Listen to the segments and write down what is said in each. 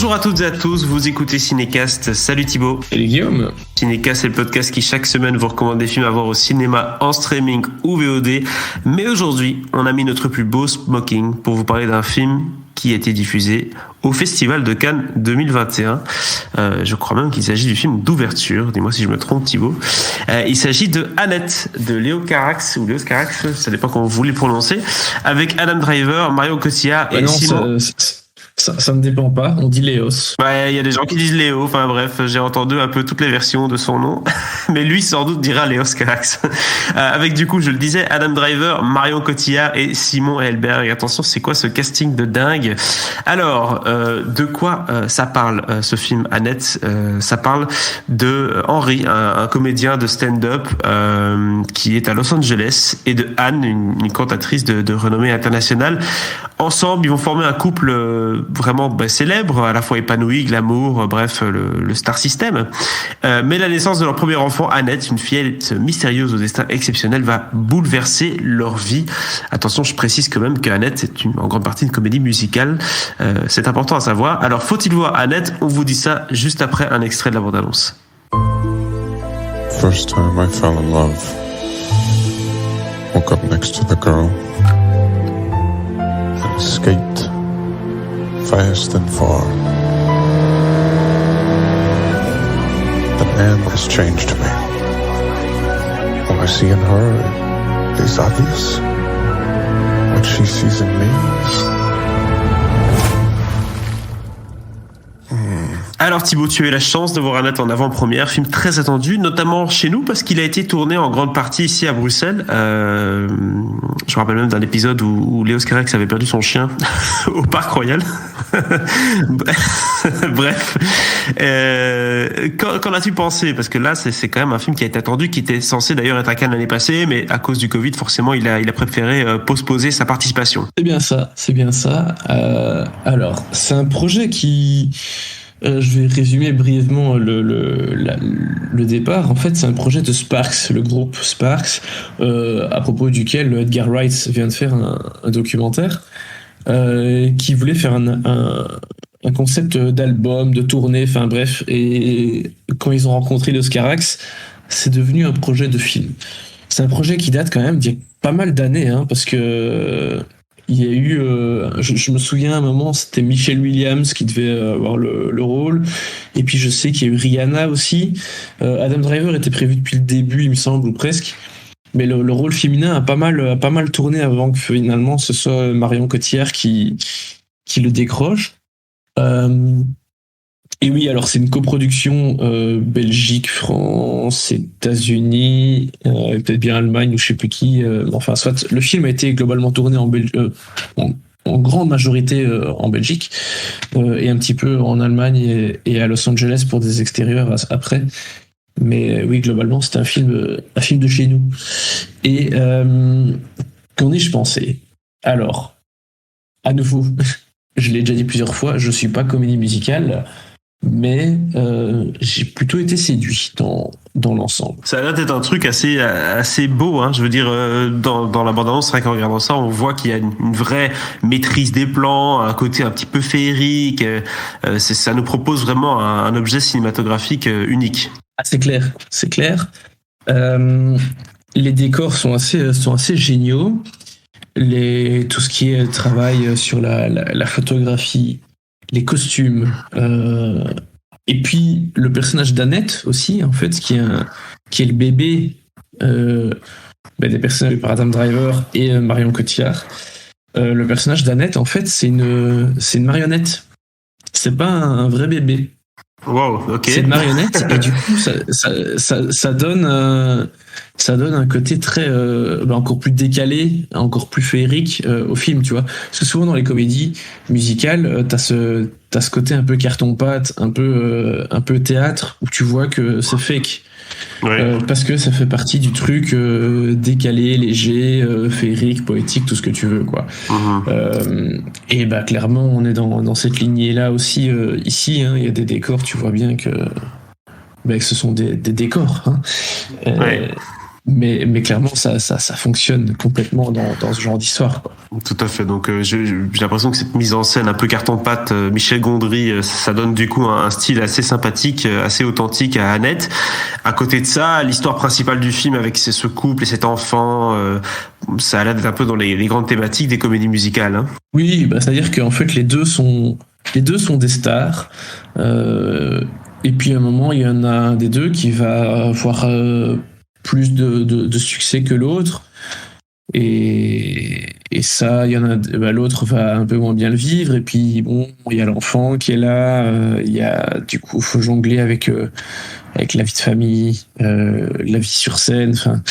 Bonjour à toutes et à tous, vous écoutez Cinécast. Salut Thibaut. Salut Guillaume. Cinécast, c'est le podcast qui chaque semaine vous recommande des films à voir au cinéma, en streaming ou VOD. Mais aujourd'hui, on a mis notre plus beau smoking pour vous parler d'un film qui a été diffusé au Festival de Cannes 2021. Je crois même qu'il s'agit du film d'ouverture. Dis-moi si je me trompe, Thibaut. Il s'agit de Annette, de Léo Carax, ou Léo Carax, ça dépend comment vous voulez prononcer, avec Adam Driver, Marion Cotillard et Simon... Ça ne dépend pas, on dit Léos. Ouais, il y a des gens qui disent Léo, enfin bref, j'ai entendu un peu toutes les versions de son nom, mais lui sans doute dira Léos Carax. Avec du coup, je le disais, Adam Driver, Marion Cotillard et Simon Helberg. Attention, c'est quoi ce casting de dingue? Alors, de quoi ça parle ce film Annette? Ça parle de Henry, un comédien de stand-up qui est à Los Angeles, et de Anne, une cantatrice de renommée internationale. Ensemble, ils vont former un couple vraiment célèbre, à la fois épanoui, glamour, bref, le star system. Mais la naissance de leur premier enfant, Annette, une fillette mystérieuse au destin exceptionnel, va bouleverser leur vie. Attention, je précise quand même qu'Annette, c'est en grande partie une comédie musicale. C'est important à savoir. Alors, faut-il voir Annette? On vous dit ça juste après un extrait de la bande-annonce. First time I fell in love. Woke up next to the girl. Escaped fast and far. The man has changed me. What I see in her is obvious. What she sees in me. Alors Thibaut, tu as eu la chance de voir Annette en avant-première, film très attendu, notamment chez nous parce qu'il a été tourné en grande partie ici à Bruxelles. Je me rappelle même d'un épisode où Léos Carax avait perdu son chien au Parc Royal. Bref, qu'en as-tu pensé? Parce que là, c'est quand même un film qui a été attendu, qui était censé d'ailleurs être à Cannes l'année passée, mais à cause du Covid, forcément, il a préféré postposer sa participation. C'est bien ça. Alors, c'est un projet qui... je vais résumer brièvement le départ. En fait, c'est un projet de Sparks, le groupe Sparks, à propos duquel Edgar Wright vient de faire un documentaire, qui voulait faire un concept d'album, de tournée, enfin bref. Et quand ils ont rencontré Léos Carax, c'est devenu un projet de film. C'est un projet qui date quand même d'il y a pas mal d'années, hein, parce que... il y a eu, je me souviens à un moment, c'était Michelle Williams qui devait avoir le rôle. Et puis je sais qu'il y a eu Rihanna aussi. Adam Driver était prévu depuis le début, il me semble, ou presque. Mais le rôle féminin a pas mal tourné avant que finalement ce soit Marion Cotillard qui le décroche. Et oui, alors c'est une coproduction Belgique, France, États-Unis, peut-être bien Allemagne ou je sais plus qui. Enfin, soit le film a été globalement tourné en grande majorité en Belgique et un petit peu en Allemagne et à Los Angeles pour des extérieurs après. Mais oui, globalement, c'était un film de chez nous. Et qu'en ai-je pensé? Alors, à nouveau, je l'ai déjà dit plusieurs fois, je suis pas comédie musicale. Mais j'ai plutôt été séduit dans l'ensemble. Ça a l'air d'être un truc assez beau, hein. Je veux dire, dans la bande-annonce, c'est vrai qu'en regardant ça, on voit qu'il y a une vraie maîtrise des plans, un côté un petit peu féerique. Ça nous propose vraiment un objet cinématographique unique. Ah, c'est clair. Les décors sont assez géniaux. Tout ce qui est travail sur la photographie, les costumes, et puis le personnage d'Annette aussi, en fait, qui est le bébé des personnages par Adam Driver et Marion Cotillard. Le personnage d'Annette, en fait, c'est une marionnette. C'est pas un vrai bébé. Wow, ok. C'est une marionnette et du coup ça donne un côté très encore plus décalé, encore plus féerique au film, tu vois. Parce que souvent dans les comédies musicales, t'as ce côté un peu carton-pâte, un peu théâtre, où tu vois que c'est fake. Ouais. Parce que ça fait partie du truc décalé, léger, féerique, poétique, tout ce que tu veux, quoi. Et bah clairement, on est dans cette lignée-là aussi ici. Hein, il y a des décors, tu vois bien que ce sont des décors. Hein. mais clairement, ça fonctionne complètement dans ce genre d'histoire, quoi. Tout à fait. Donc j'ai l'impression que cette mise en scène un peu carton-pâte, Michel Gondry, ça donne du coup un style assez sympathique, assez authentique à Annette. À côté de ça, l'histoire principale du film avec ce couple et cet enfant, ça a l'air d'être un peu dans les grandes thématiques des comédies musicales. Hein. Oui, c'est-à-dire qu'en fait les deux sont des stars. Et puis à un moment, il y en a un des deux qui va avoir plus de succès que l'autre. Et ça, il y en a, l'autre va un peu moins bien le vivre. Et puis bon, il y a l'enfant qui est là. Il y a du coup, faut jongler avec la vie de famille, la vie sur scène, enfin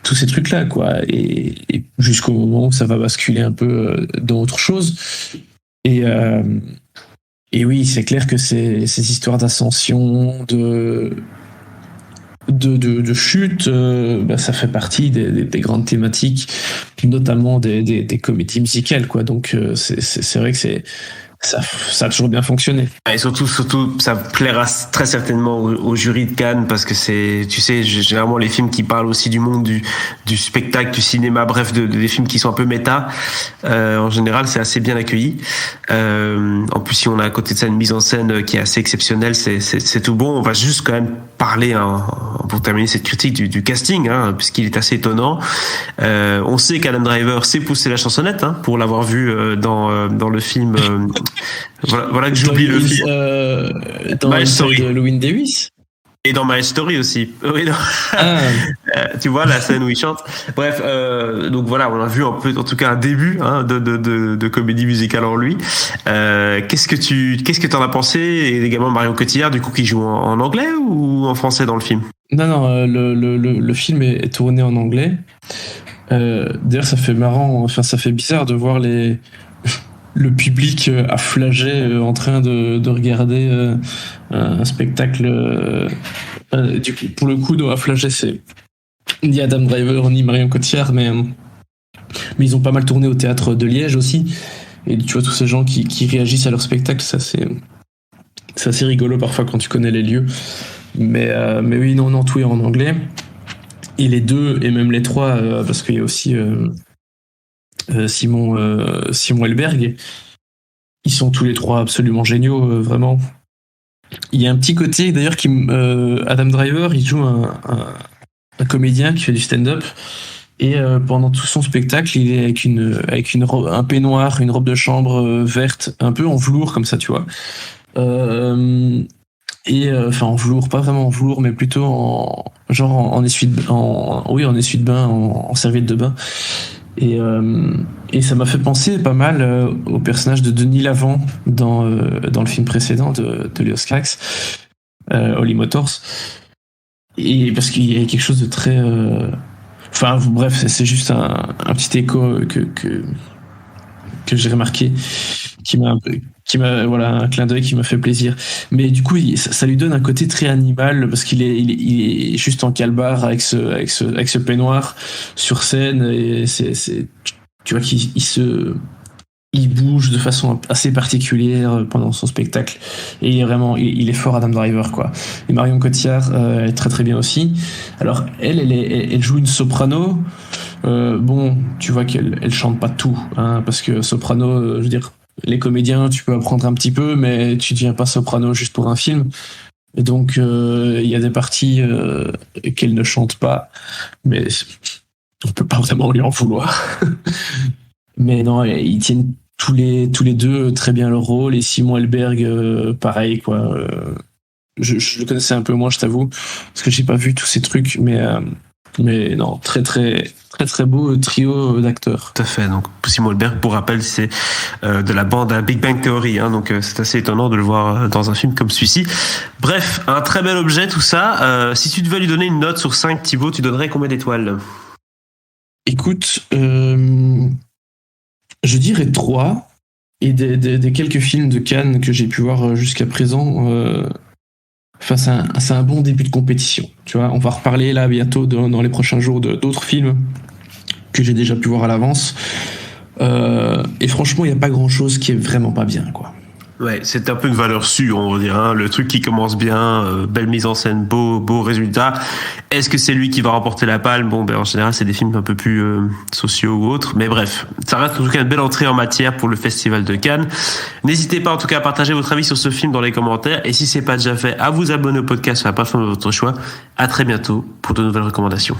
tous ces trucs là, quoi. Et jusqu'au moment où ça va basculer un peu dans autre chose. Et oui, c'est clair que ces histoires d'ascension, de chute, ça fait partie des grandes thématiques, notamment des comédies musicales, quoi. Donc c'est vrai que ça a toujours bien fonctionné. Et surtout, ça plaira très certainement au jury de Cannes parce que c'est, tu sais, généralement les films qui parlent aussi du monde du spectacle, du cinéma, bref, des films qui sont un peu méta. En général, c'est assez bien accueilli. En plus, si on a à côté de ça une mise en scène qui est assez exceptionnelle, c'est tout bon. On va juste quand même parler pour terminer cette critique du casting, hein, puisqu'il est assez étonnant. On sait qu'Adam Driver sait pousser la chansonnette, hein, pour l'avoir vu dans le film. Voilà que j'oublie le film. Dans My Story de Llewyn Davis. Et dans My Story aussi. Oui, tu vois la scène où il chante. Bref, donc voilà, on a vu un peu, en tout cas un début, hein, de comédie musicale en lui. Qu'est-ce que t'en as pensé? Et également Marion Cotillard, du coup, qui joue en anglais ou en français dans le film? Non, le film est tourné en anglais. D'ailleurs, ça fait marrant, enfin ça fait bizarre de voir le public à flaget en train de regarder un spectacle. Du coup, pour le coup, à flaget, c'est ni Adam Driver ni Marion Cotillard, mais ils ont pas mal tourné au théâtre de Liège aussi. Et tu vois tous ces gens qui réagissent à leur spectacle, ça c'est assez rigolo parfois quand tu connais les lieux. Mais oui, non, tout est en anglais. Et les deux, et même les trois, parce qu'il y a aussi Simon Helberg, ils sont tous les trois absolument géniaux, vraiment. Il y a un petit côté d'ailleurs Adam Driver, il joue un comédien qui fait du stand-up, et pendant tout son spectacle il est avec un peignoir, une robe de chambre verte, un peu en velours comme ça, tu vois, enfin en velours, pas vraiment en velours, mais plutôt en essuie-de-bain, en serviette de bain. Et ça m'a fait penser pas mal au personnage de Denis Lavant dans le film précédent de Léo Scarax, Holly Motors. Et parce qu'il y a quelque chose de très... Enfin, bref, c'est juste un petit écho que j'ai remarqué, voilà, un clin d'œil qui m'a fait plaisir. Mais du coup, ça lui donne un côté très animal parce qu'il est juste en calbar avec ce peignoir sur scène, et tu vois qu'il bouge de façon assez particulière pendant son spectacle, et il est fort, Adam Driver, quoi. Et Marion Cotillard, elle est très très bien aussi. Alors elle joue une soprano. Bon, tu vois qu'elle chante pas tout, hein, parce que soprano, je veux dire, les comédiens, tu peux apprendre un petit peu, mais tu deviens pas soprano juste pour un film. Et donc, il y a des parties qu'elle ne chante pas, mais on peut pas vraiment lui en vouloir. Mais non, ils tiennent tous les deux très bien leur rôle, et Simon Helberg, pareil, quoi. Je le connaissais un peu moins, je t'avoue, parce que j'ai pas vu tous ces trucs, mais non, très très très très beau trio d'acteurs. Tout à fait. Donc Simon Helberg, pour rappel, c'est de la bande à Big Bang Theory, hein, donc c'est assez étonnant de le voir dans un film comme celui-ci. Bref, un très bel objet tout ça. Si tu devais lui donner une note sur 5, Thibaut, tu donnerais combien d'étoiles? Écoute, je dirais 3, et des quelques films de Cannes que j'ai pu voir jusqu'à présent, enfin, c'est un bon début de compétition. Tu vois, on va reparler là bientôt dans les prochains jours d'autres films que j'ai déjà pu voir à l'avance. Et franchement, il n'y a pas grand-chose qui est vraiment pas bien, quoi. Ouais, c'est un peu une valeur sûre, on va dire. Hein. Le truc qui commence bien, belle mise en scène, beau résultat. Est-ce que c'est lui qui va remporter la palme? Bon, en général, c'est des films un peu plus sociaux ou autres. Mais bref, ça reste en tout cas une belle entrée en matière pour le Festival de Cannes. N'hésitez pas en tout cas à partager votre avis sur ce film dans les commentaires. Et si c'est pas déjà fait, à vous abonner au podcast sur la plateforme de votre choix. À très bientôt pour de nouvelles recommandations.